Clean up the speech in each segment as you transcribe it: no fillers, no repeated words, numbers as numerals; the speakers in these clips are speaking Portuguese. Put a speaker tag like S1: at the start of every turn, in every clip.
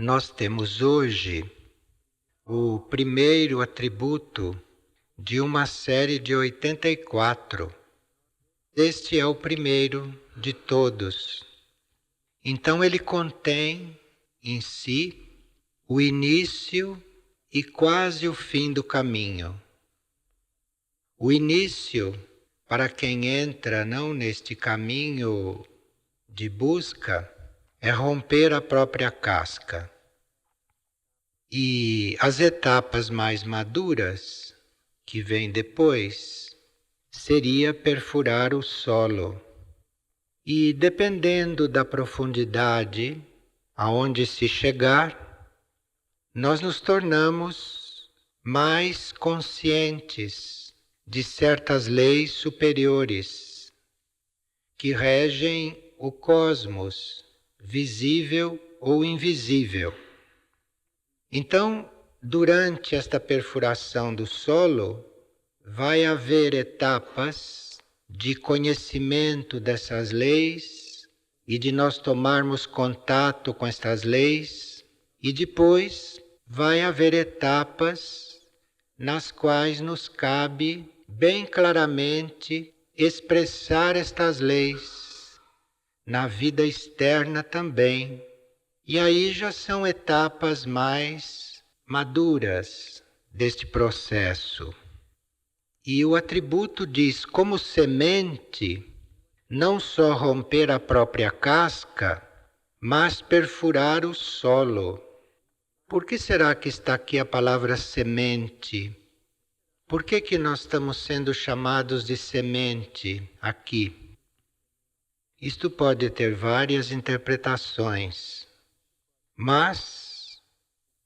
S1: Nós temos hoje o primeiro atributo de uma série de 84. Este é o primeiro de todos. Então ele contém em si o início e quase o fim do caminho. O início, para quem entra não neste caminho de busca, é romper a própria casca. E as etapas mais maduras, que vêm depois, seria perfurar o solo. E dependendo da profundidade aonde se chegar, nós nos tornamos mais conscientes de certas leis superiores que regem o cosmos, visível ou invisível. Então, durante esta perfuração do solo, vai haver etapas de conhecimento dessas leis e de nós tomarmos contato com estas leis, e depois vai haver etapas nas quais nos cabe bem claramente expressar estas leis na vida externa também. E aí já são etapas mais maduras deste processo. E o atributo diz, como semente, não só romper a própria casca, mas perfurar o solo. Por que será que está aqui a palavra semente? Por que nós estamos sendo chamados de semente aqui? Isto pode ter várias interpretações, mas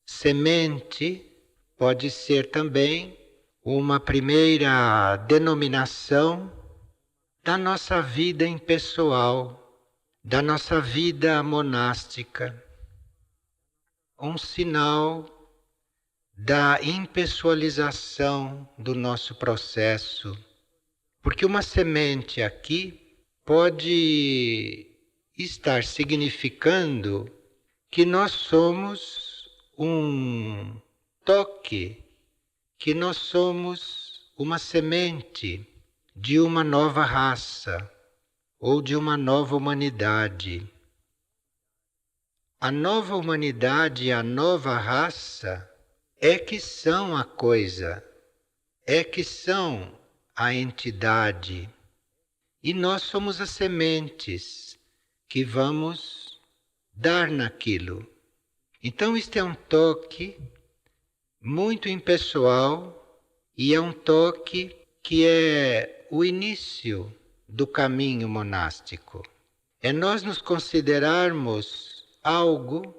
S1: semente pode ser também uma primeira denominação da nossa vida impessoal, da nossa vida monástica, um sinal da impessoalização do nosso processo, porque uma semente aqui pode estar significando que nós somos um toque, que nós somos uma semente de uma nova raça ou de uma nova humanidade. A nova humanidade e a nova raça é que são a coisa, é que são a entidade. E nós somos as sementes que vamos dar naquilo. Então isto é um toque muito impessoal e é um toque que é o início do caminho monástico. É nós nos considerarmos algo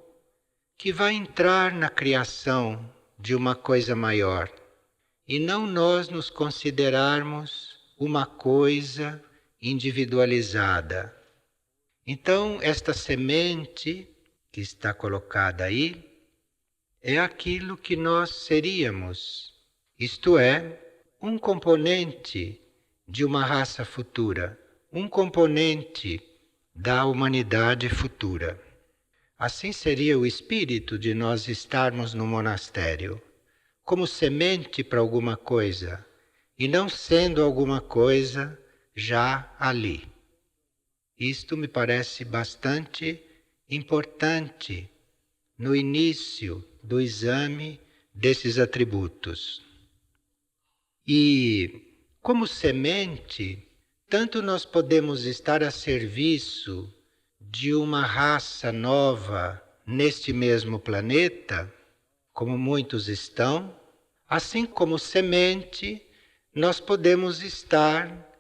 S1: que vai entrar na criação de uma coisa maior e não nós nos considerarmos uma coisa individualizada. Então, esta semente que está colocada aí é aquilo que nós seríamos, isto é, um componente de uma raça futura, um componente da humanidade futura. Assim seria o espírito de nós estarmos no monastério, como semente para alguma coisa, e não sendo alguma coisa já ali. Isto me parece bastante importante no início do exame desses atributos. E, como semente, tanto nós podemos estar a serviço de uma raça nova neste mesmo planeta, como muitos estão, assim como semente, nós podemos estar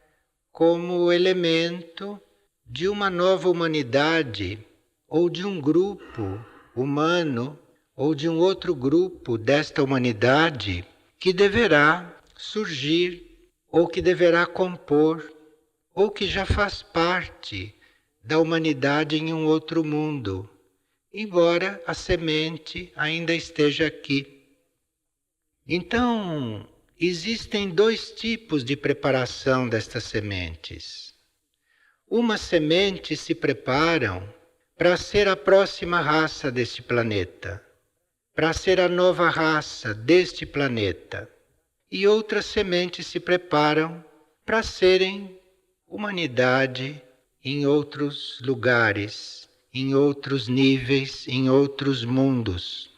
S1: como elemento de uma nova humanidade ou de um grupo humano ou de um outro grupo desta humanidade que deverá surgir ou que deverá compor ou que já faz parte da humanidade em um outro mundo, embora a semente ainda esteja aqui. Então, existem dois tipos de preparação destas sementes. Umas sementes se preparam para ser a próxima raça deste planeta, para ser a nova raça deste planeta. E outras sementes se preparam para serem humanidade em outros lugares, em outros níveis, em outros mundos.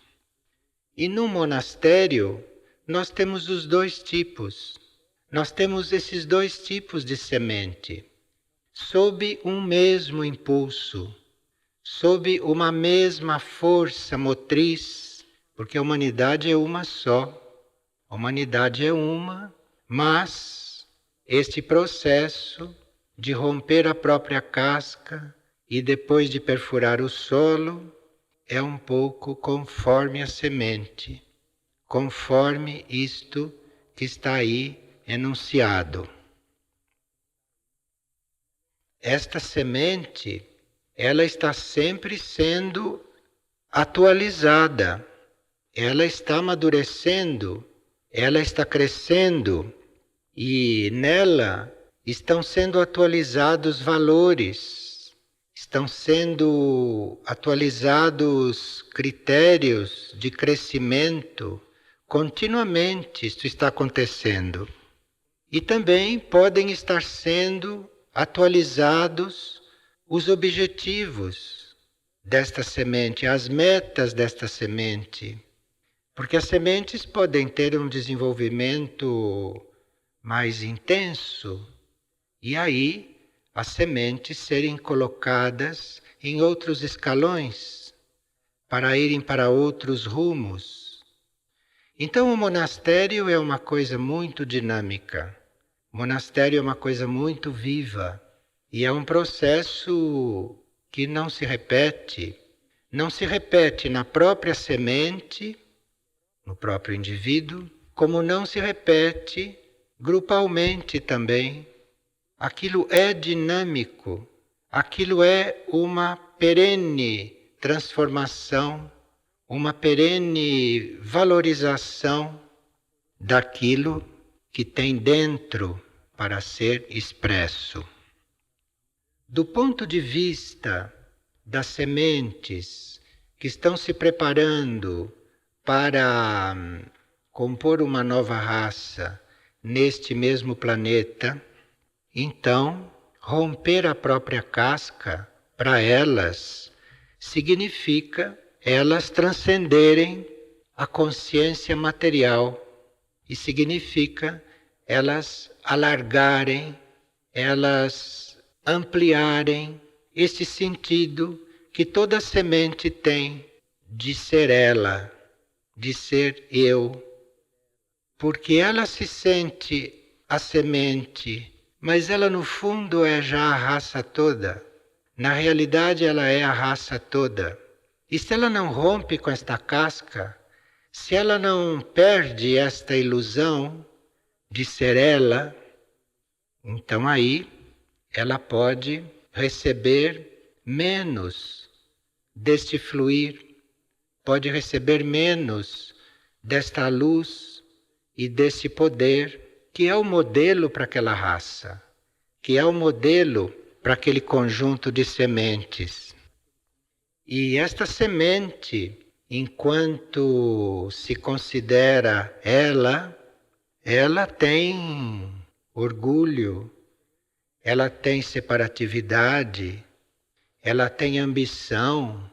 S1: E no monastério nós temos os dois tipos. Nós temos esses dois tipos de semente, sob um mesmo impulso, sob uma mesma força motriz, porque a humanidade é uma só. A humanidade é uma, mas este processo de romper a própria casca e depois de perfurar o solo é um pouco conforme a semente, conforme isto que está aí enunciado. Esta semente, ela está sempre sendo atualizada, ela está amadurecendo, ela está crescendo e nela estão sendo atualizados valores, estão sendo atualizados critérios de crescimento. Continuamente isto está acontecendo. E também podem estar sendo atualizados os objetivos desta semente, as metas desta semente. Porque as sementes podem ter um desenvolvimento mais intenso e aí as sementes serem colocadas em outros escalões para irem para outros rumos. Então o monastério é uma coisa muito dinâmica, o monastério é uma coisa muito viva e é um processo que não se repete na própria semente, no próprio indivíduo, como não se repete grupalmente também. Aquilo é dinâmico, aquilo é uma perene transformação, uma perene valorização daquilo que tem dentro para ser expresso. Do ponto de vista das sementes que estão se preparando para compor uma nova raça neste mesmo planeta, então romper a própria casca para elas significa elas transcenderem a consciência material e significa elas alargarem, elas ampliarem este sentido que toda semente tem de ser ela, de ser eu, porque ela se sente a semente, mas ela no fundo é já a raça toda. Na realidade ela é a raça toda. E se ela não rompe com esta casca, se ela não perde esta ilusão de ser ela, então aí ela pode receber menos deste fluir, pode receber menos desta luz e desse poder que é o modelo para aquela raça, que é o modelo para aquele conjunto de sementes. E esta semente, enquanto se considera ela tem orgulho, ela tem separatividade, ela tem ambição.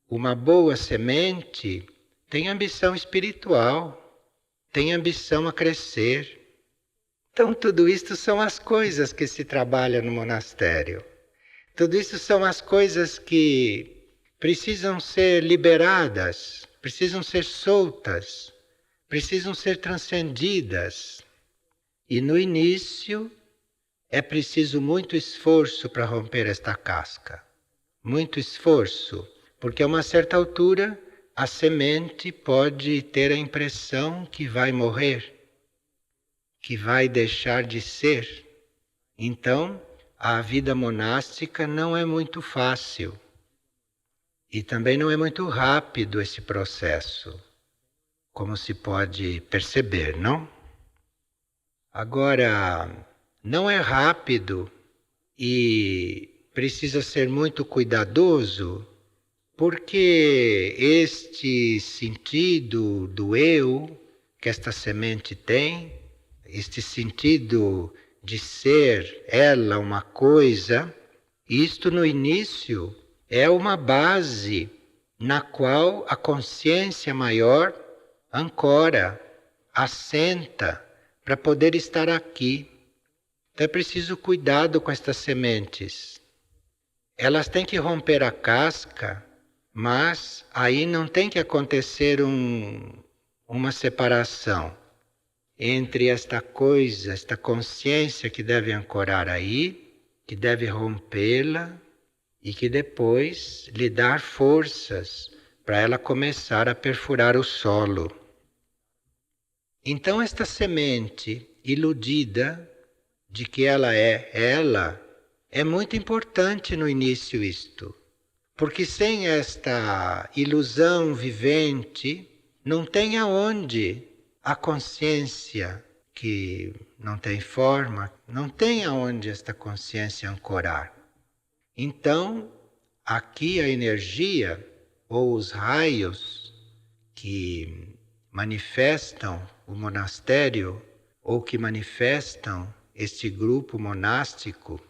S1: Uma boa semente tem ambição espiritual, tem ambição a crescer. Então tudo isto são as coisas que se trabalha no monastério. Tudo isso são as coisas que precisam ser liberadas, precisam ser soltas, precisam ser transcendidas. E no início é preciso muito esforço para romper esta casca. Muito esforço. Porque a uma certa altura a semente pode ter a impressão que vai morrer, que vai deixar de ser. Então, a vida monástica não é muito fácil. E também não é muito rápido esse processo, como se pode perceber, não? Agora, não é rápido e precisa ser muito cuidadoso, porque este sentido do eu que esta semente tem, este sentido de ser ela uma coisa, isto no início é uma base na qual a consciência maior ancora, assenta para poder estar aqui. Então é preciso cuidado com estas sementes. Elas têm que romper a casca, mas aí não tem que acontecer uma separação entre esta coisa, esta consciência que deve ancorar aí, que deve rompê-la e que depois lhe dar forças para ela começar a perfurar o solo. Então esta semente iludida de que ela é muito importante no início isto, porque sem esta ilusão vivente não tem aonde a consciência que não tem forma, não tem aonde esta consciência ancorar. Então, aqui a energia ou os raios que manifestam o monastério ou que manifestam este grupo monástico,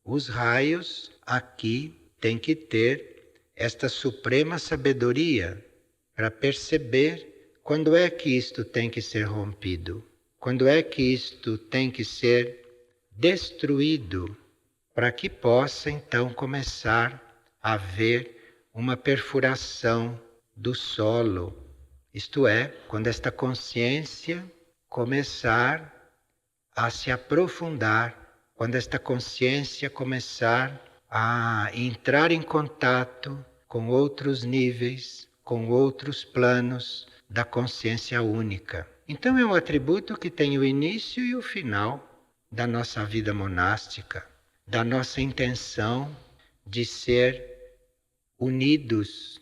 S1: os raios aqui têm que ter esta suprema sabedoria para perceber quando é que isto tem que ser rompido, quando é que isto tem que ser destruído, para que possa então começar a haver uma perfuração do solo. Isto é, quando esta consciência começar a se aprofundar, quando esta consciência começar a entrar em contato com outros níveis, com outros planos da consciência única. Então é um atributo que tem o início e o final da nossa vida monástica, da nossa intenção de ser unidos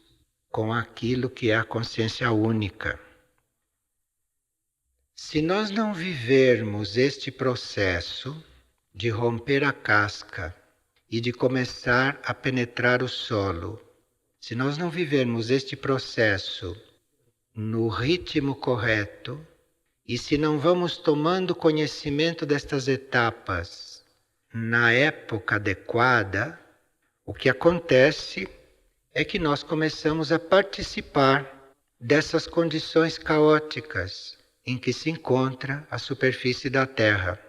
S1: com aquilo que é a consciência única. Se nós não vivermos este processo de romper a casca e de começar a penetrar o solo, se nós não vivermos este processo no ritmo correto, e se não vamos tomando conhecimento destas etapas na época adequada, o que acontece é que nós começamos a participar dessas condições caóticas em que se encontra a superfície da Terra.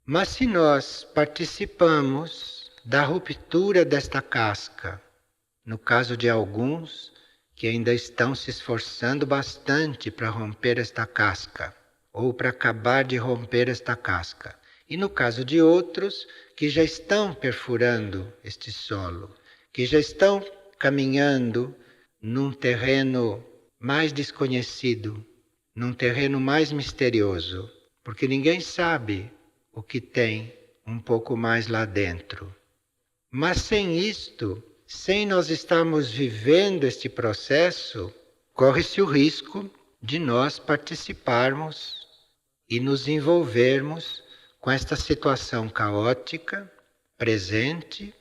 S1: Mas se nós participamos da ruptura desta casca, no caso de alguns que ainda estão se esforçando bastante para romper esta casca, ou para acabar de romper esta casca, e no caso de outros que já estão perfurando este solo, que já estão caminhando num terreno mais desconhecido, num terreno mais misterioso, porque ninguém sabe o que tem um pouco mais lá dentro. Mas sem isto, sem nós estarmos vivendo este processo, corre-se o risco de nós participarmos e nos envolvermos com esta situação caótica presente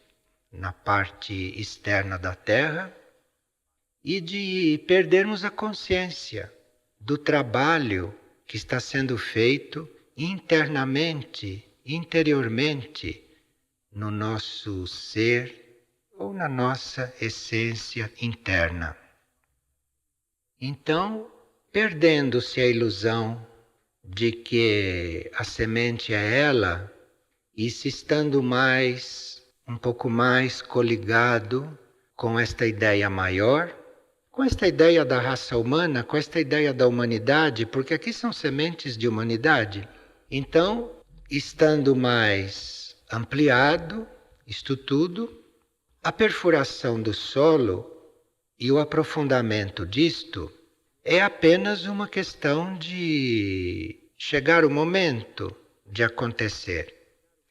S1: na parte externa da Terra e de perdermos a consciência do trabalho que está sendo feito internamente, interiormente, no nosso ser ou na nossa essência interna. Então, perdendo-se a ilusão de que a semente é ela, e se estando um pouco mais coligado com esta ideia maior, com esta ideia da raça humana, com esta ideia da humanidade, porque aqui são sementes de humanidade. Então, estando mais ampliado, isto tudo, a perfuração do solo e o aprofundamento disto é apenas uma questão de chegar o momento de acontecer.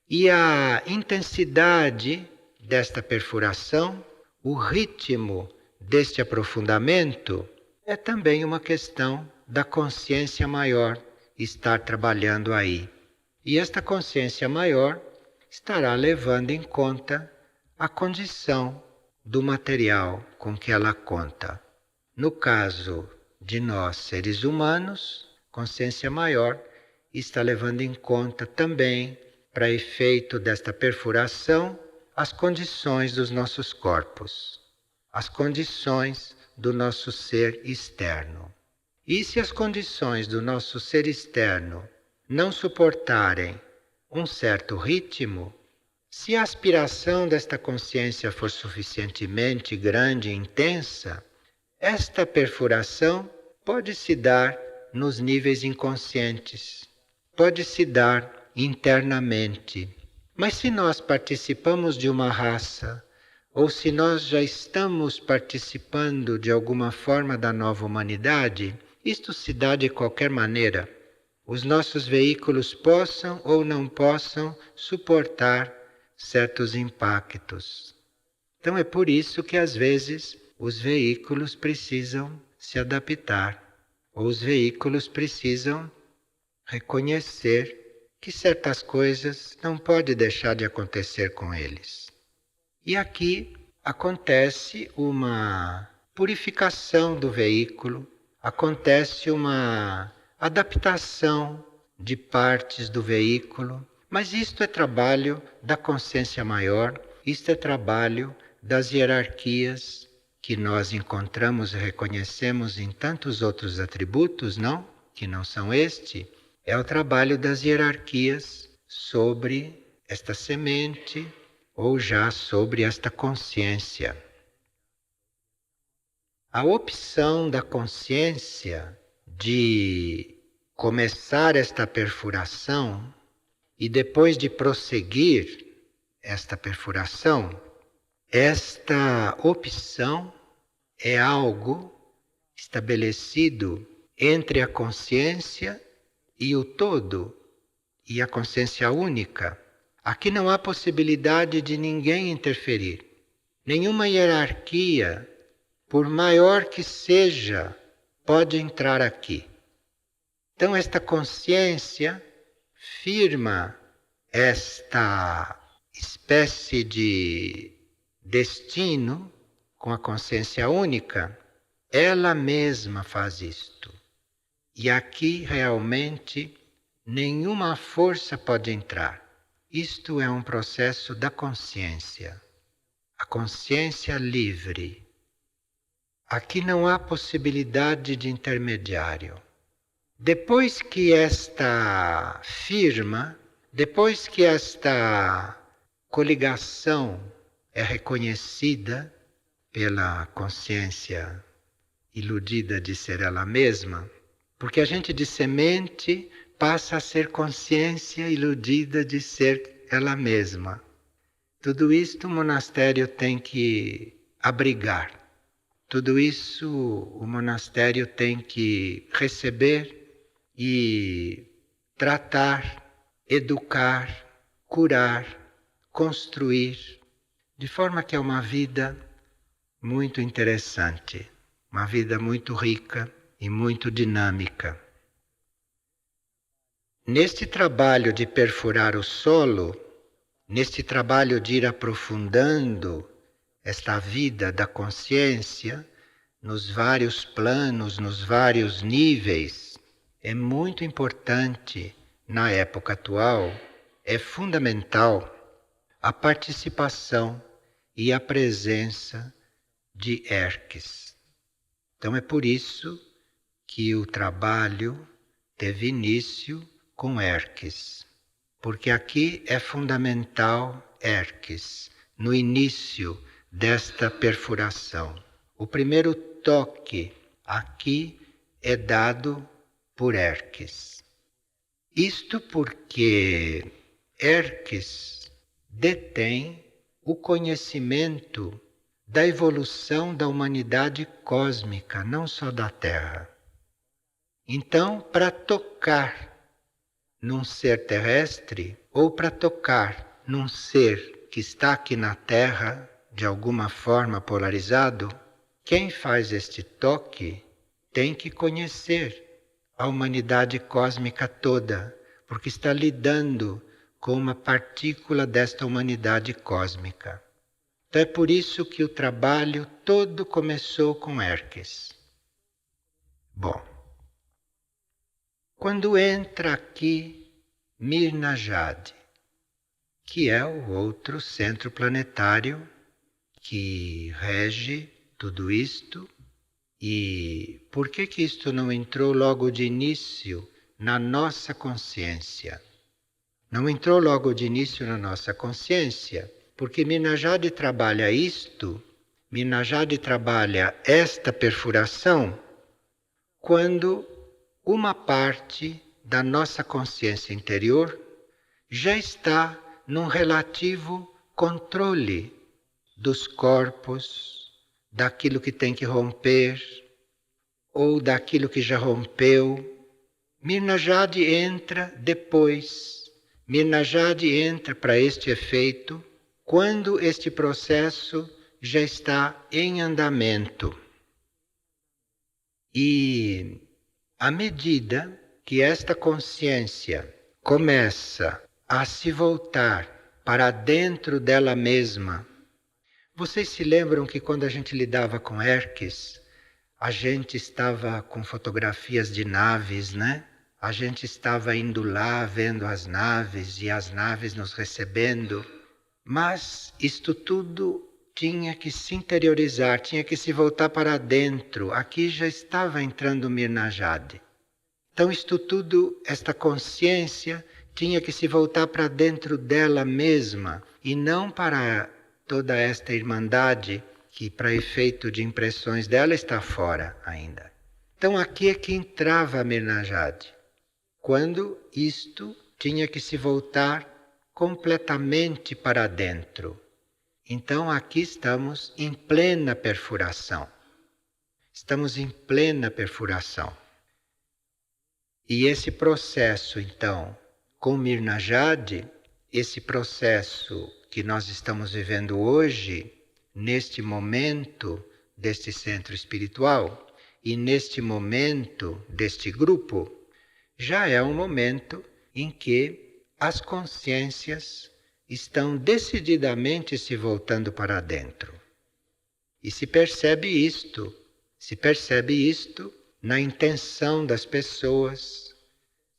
S1: E a intensidade desta perfuração, o ritmo deste aprofundamento, é também uma questão da consciência maior estar trabalhando aí. E esta consciência maior estará levando em conta a condição do material com que ela conta. No caso de nós, seres humanos, consciência maior está levando em conta também, para efeito desta perfuração, as condições dos nossos corpos, as condições do nosso ser externo. E se as condições do nosso ser externo não suportarem um certo ritmo, se a aspiração desta consciência for suficientemente grande e intensa, esta perfuração pode se dar nos níveis inconscientes, pode se dar internamente. Mas se nós participamos de uma raça, ou se nós já estamos participando de alguma forma da nova humanidade, isto se dá de qualquer maneira. Os nossos veículos possam ou não possam suportar certos impactos. Então é por isso que às vezes os veículos precisam se adaptar, ou os veículos precisam reconhecer que certas coisas não podem deixar de acontecer com eles. E aqui acontece uma purificação do veículo, acontece uma adaptação de partes do veículo, mas isto é trabalho da consciência maior, isto é trabalho das hierarquias que nós encontramos e reconhecemos em tantos outros atributos, não? Que não são este. É o trabalho das hierarquias sobre esta semente ou já sobre esta consciência. A opção da consciência de começar esta perfuração e depois de prosseguir esta perfuração, esta opção é algo estabelecido entre a consciência e o todo, e a consciência única. Aqui não há possibilidade de ninguém interferir. Nenhuma hierarquia, por maior que seja, pode entrar aqui. Então esta consciência firma esta espécie de destino com a consciência única, ela mesma faz isto. E aqui realmente nenhuma força pode entrar. Isto é um processo da consciência. A consciência livre. Aqui não há possibilidade de intermediário. Depois que esta firma, depois que esta coligação é reconhecida pela consciência iludida de ser ela mesma, porque a gente de semente passa a ser consciência iludida de ser ela mesma. Tudo isto o monastério tem que abrigar. Tudo isso o monastério tem que receber e tratar, educar, curar, construir, de forma que é uma vida muito interessante, uma vida muito rica e muito dinâmica. Neste trabalho de perfurar o solo, neste trabalho de ir aprofundando esta vida da consciência, nos vários planos, nos vários níveis, é muito importante, na época atual, é fundamental a participação e a presença de Erques. Então é por isso que o trabalho teve início com Erques, porque aqui é fundamental Erques, no início desta perfuração. O primeiro toque aqui é dado por Erques. Isto porque Erques detém o conhecimento da evolução da humanidade cósmica, não só da Terra. Então, para tocar num ser terrestre, ou para tocar num ser que está aqui na Terra, de alguma forma polarizado, quem faz este toque tem que conhecer a humanidade cósmica toda, porque está lidando com uma partícula desta humanidade cósmica. Então é por isso que o trabalho todo começou com Herques. Bom, quando entra aqui Mirna Jade, que é o outro centro planetário que rege tudo isto, e por que isto não entrou logo de início na nossa consciência? Não entrou logo de início na nossa consciência, porque Mirna Jade trabalha isto, Mirna Jade trabalha esta perfuração, quando uma parte da nossa consciência interior já está num relativo controle dos corpos, daquilo que tem que romper, ou daquilo que já rompeu. Mirna Jade entra depois. Mirna Jade entra para este efeito quando este processo já está em andamento. E à medida que esta consciência começa a se voltar para dentro dela mesma, vocês se lembram que quando a gente lidava com Herques, a gente estava com fotografias de naves, né? A gente estava indo lá vendo as naves e as naves nos recebendo, mas isto tudo tinha que se interiorizar, tinha que se voltar para dentro. Aqui já estava entrando Mirna Jade. Então isto tudo, esta consciência, tinha que se voltar para dentro dela mesma e não para toda esta irmandade que, para efeito de impressões dela, está fora ainda. Então aqui é que entrava a Mirna Jade, quando isto tinha que se voltar completamente para dentro. Então aqui estamos em plena perfuração. Estamos em plena perfuração. E esse processo, então, com Mirna Jade, esse processo que nós estamos vivendo hoje, neste momento deste centro espiritual e neste momento deste grupo, já é um momento em que as consciências estão decididamente se voltando para dentro. E se percebe isto na intenção das pessoas,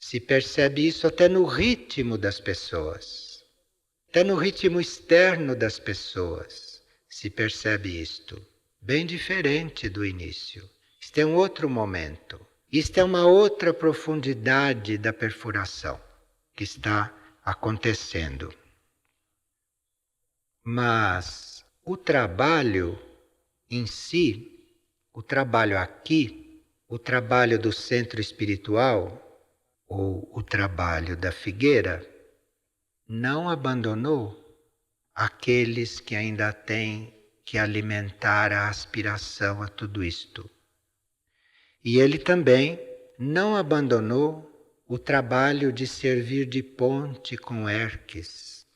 S1: se percebe isso até no ritmo das pessoas, até no ritmo externo das pessoas, se percebe isto, bem diferente do início. Isto é um outro momento, isto é uma outra profundidade da perfuração que está acontecendo. Mas o trabalho em si, o trabalho aqui, o trabalho do centro espiritual, ou o trabalho da figueira, não abandonou aqueles que ainda têm que alimentar a aspiração a tudo isto. E ele também não abandonou o trabalho de servir de ponte com Herques.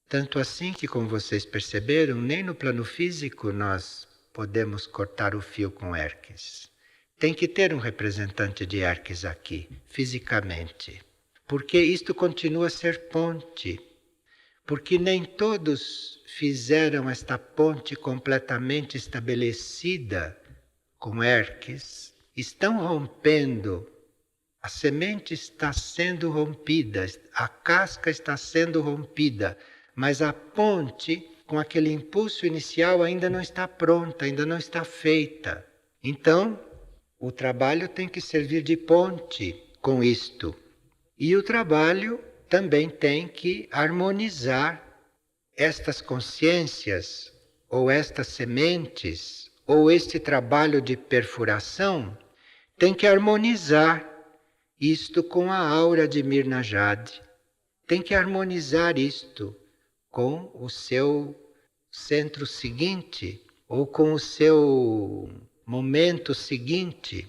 S1: Tanto assim que, como vocês perceberam, nem no plano físico nós podemos cortar o fio com Herques. Tem que ter um representante de Herques aqui, fisicamente. Porque isto continua a ser ponte. Porque nem todos fizeram esta ponte completamente estabelecida com Herques. Estão rompendo. A semente está sendo rompida, a casca está sendo rompida, mas a ponte, com aquele impulso inicial, ainda não está pronta, ainda não está feita. Então, o trabalho tem que servir de ponte com isto. E o trabalho também tem que harmonizar estas consciências, ou estas sementes, ou este trabalho de perfuração, tem que harmonizar isto com a aura de Mirna Jade. Tem que harmonizar isto com o seu centro seguinte, ou com o seu momento seguinte.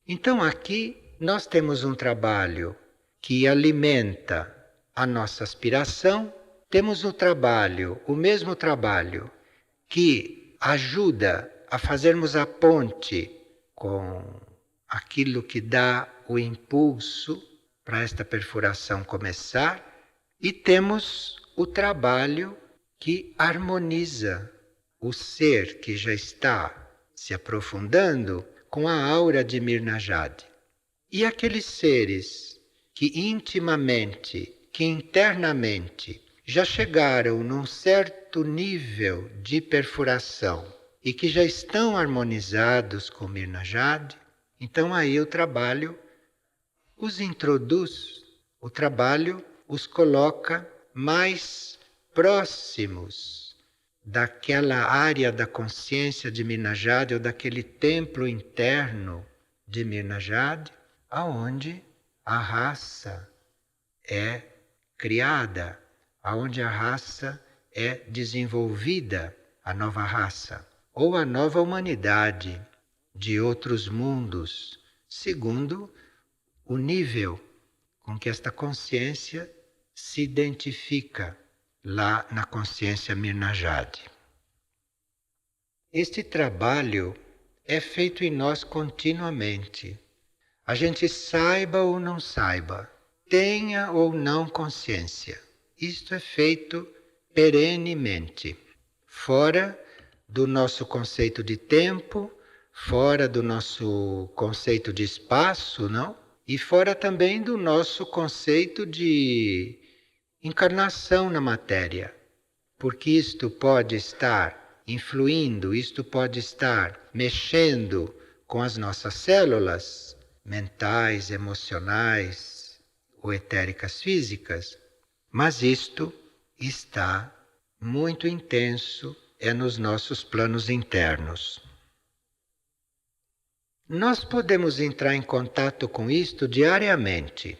S1: Então aqui nós temos um trabalho que alimenta a nossa aspiração, temos o mesmo trabalho que ajuda a fazermos a ponte com aquilo que dá o impulso para esta perfuração começar, e temos o trabalho que harmoniza o ser que já está se aprofundando com a aura de Mirnajad. E aqueles seres que intimamente, que internamente já chegaram num certo nível de perfuração e que já estão harmonizados com Mirnajad, então aí o trabalho os introduz, o trabalho os coloca mais próximos daquela área da consciência de Mirnajad ou daquele templo interno de Mirnajad, aonde a raça é criada, aonde a raça é desenvolvida, a nova raça, ou a nova humanidade de outros mundos, segundo o nível com que esta consciência se identifica lá na consciência Mirnajad. Este trabalho é feito em nós continuamente. A gente saiba ou não saiba, tenha ou não consciência. Isto é feito perenemente, fora do nosso conceito de tempo, fora do nosso conceito de espaço, não? E fora também do nosso conceito de encarnação na matéria, porque isto pode estar influindo, isto pode estar mexendo com as nossas células mentais, emocionais ou etéricas físicas, mas isto está muito intenso, é nos nossos planos internos. Nós podemos entrar em contato com isto diariamente,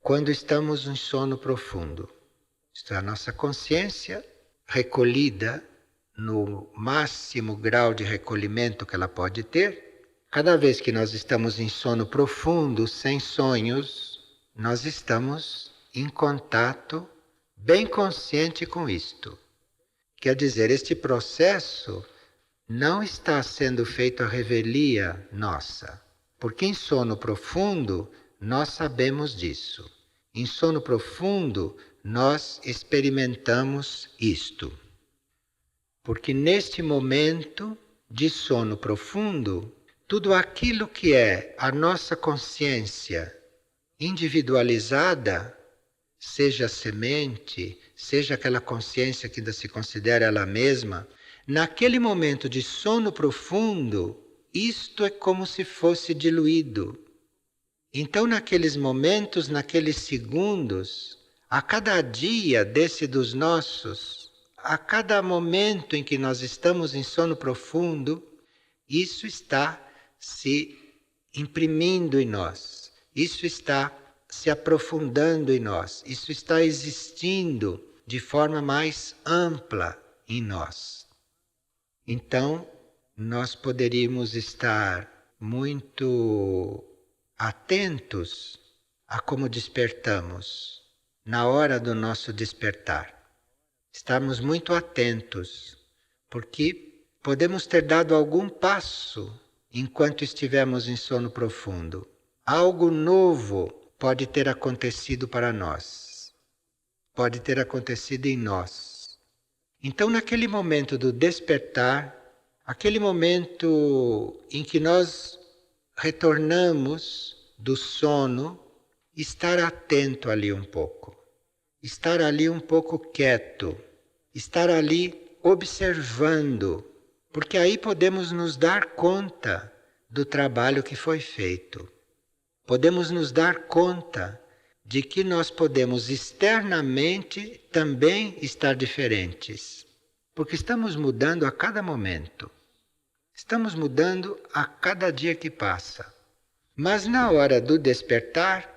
S1: quando estamos em sono profundo. Isto é, a nossa consciência recolhida no máximo grau de recolhimento que ela pode ter. Cada vez que nós estamos em sono profundo, sem sonhos, nós estamos em contato bem consciente com isto. Quer dizer, este processo não está sendo feito à revelia nossa, porque em sono profundo nós sabemos disso. Em sono profundo nós experimentamos isto. Porque neste momento de sono profundo, tudo aquilo que é a nossa consciência individualizada, seja a semente, seja aquela consciência que ainda se considera ela mesma, naquele momento de sono profundo, isto é como se fosse diluído. Então, naqueles momentos, naqueles segundos, a cada dia desse dos nossos, a cada momento em que nós estamos em sono profundo, isso está se imprimindo em nós, isso está se aprofundando em nós, isso está existindo de forma mais ampla em nós. Então, nós poderíamos estar muito atentos a como despertamos, na hora do nosso despertar. Estarmos muito atentos, porque podemos ter dado algum passo enquanto estivermos em sono profundo. Algo novo pode ter acontecido para nós, pode ter acontecido em nós. Então, naquele momento do despertar, aquele momento em que nós retornamos do sono, estar atento ali um pouco, estar ali um pouco quieto, estar ali observando, porque aí podemos nos dar conta do trabalho que foi feito. Podemos nos dar conta de que nós podemos externamente também estar diferentes, porque estamos mudando a cada momento. Estamos mudando a cada dia que passa. Mas na hora do despertar,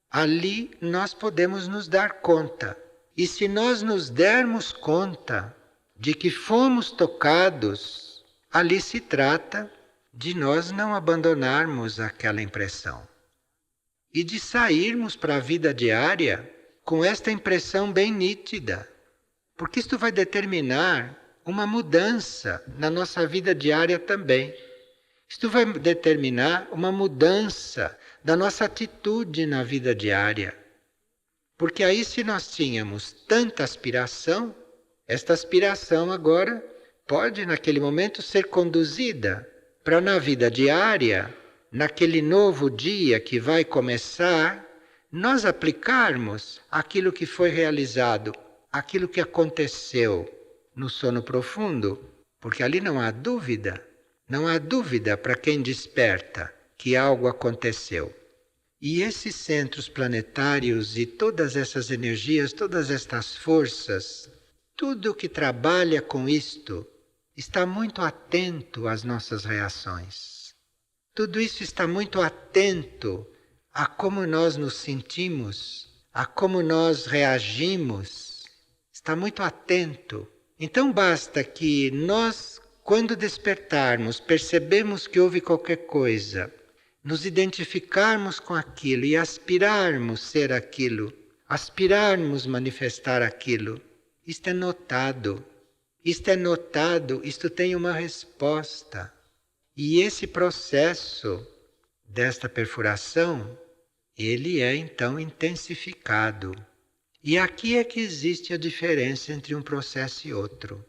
S1: ali nós podemos nos dar conta. E se nós nos dermos conta de que fomos tocados, ali se trata de nós não abandonarmos aquela impressão. E de sairmos para a vida diária com esta impressão bem nítida. Porque isto vai determinar uma mudança na nossa vida diária também. Isto vai determinar uma mudança da nossa atitude na vida diária. Porque aí, se nós tínhamos tanta aspiração, esta aspiração agora pode naquele momento ser conduzida para na vida diária, naquele novo dia que vai começar, nós aplicarmos aquilo que foi realizado, aquilo que aconteceu no sono profundo, porque ali não há dúvida para quem desperta que algo aconteceu. E esses centros planetários e todas essas energias, todas estas forças, tudo que trabalha com isto, está muito atento às nossas reações. Tudo isso está muito atento a como nós nos sentimos, a como nós reagimos. Está muito atento. Então basta que nós, quando despertarmos, percebemos que houve qualquer coisa, nos identificarmos com aquilo e aspirarmos ser aquilo, aspirarmos manifestar aquilo. Isto é notado, isto tem uma resposta. E esse processo desta perfuração, ele é então intensificado. E aqui é que existe a diferença entre um processo e outro.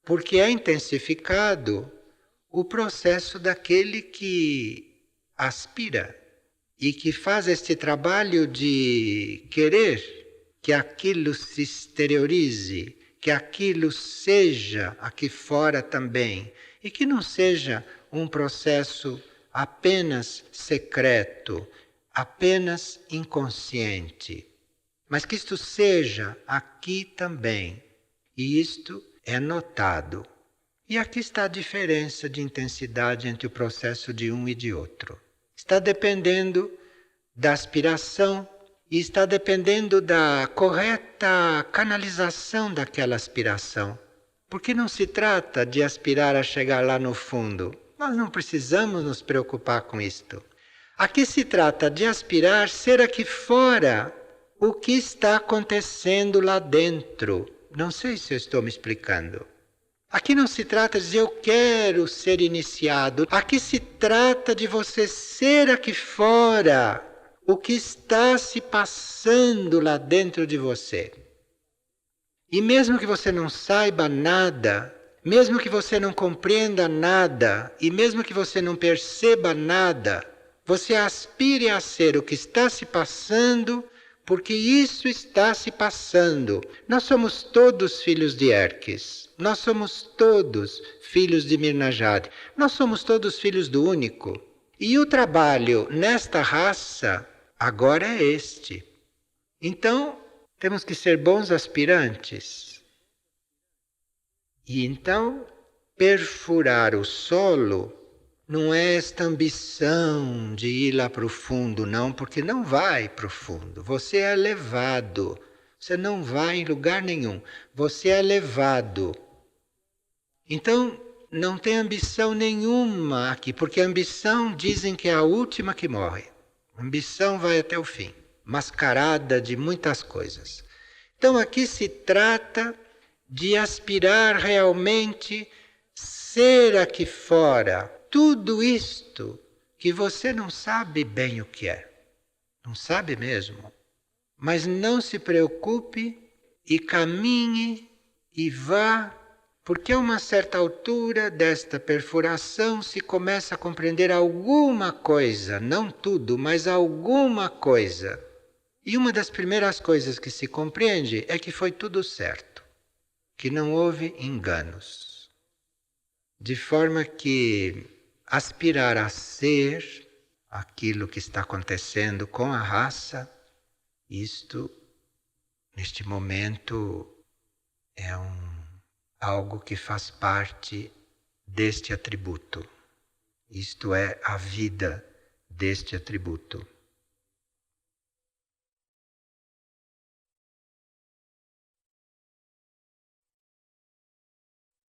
S1: Porque é intensificado o processo daquele que aspira e que faz este trabalho de querer que aquilo se exteriorize, que aquilo seja aqui fora também, e que não seja um processo apenas secreto, apenas inconsciente, mas que isto seja aqui também. E isto é notado. E aqui está a diferença de intensidade entre o processo de um e de outro. Está dependendo da aspiração e está dependendo da correta canalização daquela aspiração. Porque não se trata de aspirar a chegar lá no fundo. Nós não precisamos nos preocupar com isto. Aqui se trata de aspirar ser aqui fora o que está acontecendo lá dentro. Não sei se eu estou me explicando. Aqui não se trata de dizer eu quero ser iniciado. Aqui se trata de você ser aqui fora o que está se passando lá dentro de você. E mesmo que você não saiba nada, mesmo que você não compreenda nada, e mesmo que você não perceba nada, você aspire a ser o que está se passando, porque isso está se passando. Nós somos todos filhos de Erques. Nós somos todos filhos de Mirnajad. Nós somos todos filhos do Único. E o trabalho nesta raça agora é este. Então, temos que ser bons aspirantes. E então, perfurar o solo não é esta ambição de ir lá para o fundo, não, porque não vai para o fundo. Você é levado. Você não vai em lugar nenhum. Você é levado. Então, não tem ambição nenhuma aqui, porque a ambição dizem que é a última que morre. A ambição vai até o fim, mascarada de muitas coisas. Então, aqui se trata de aspirar realmente ser aqui fora tudo isto que você não sabe bem o que é. Não sabe mesmo. Mas não se preocupe e caminhe e vá, porque a uma certa altura desta perfuração se começa a compreender alguma coisa, não tudo, mas alguma coisa. E uma das primeiras coisas que se compreende é que foi tudo certo, que não houve enganos. De forma que aspirar a ser aquilo que está acontecendo com a raça, isto, neste momento, é algo que faz parte deste atributo. Isto é a vida deste atributo.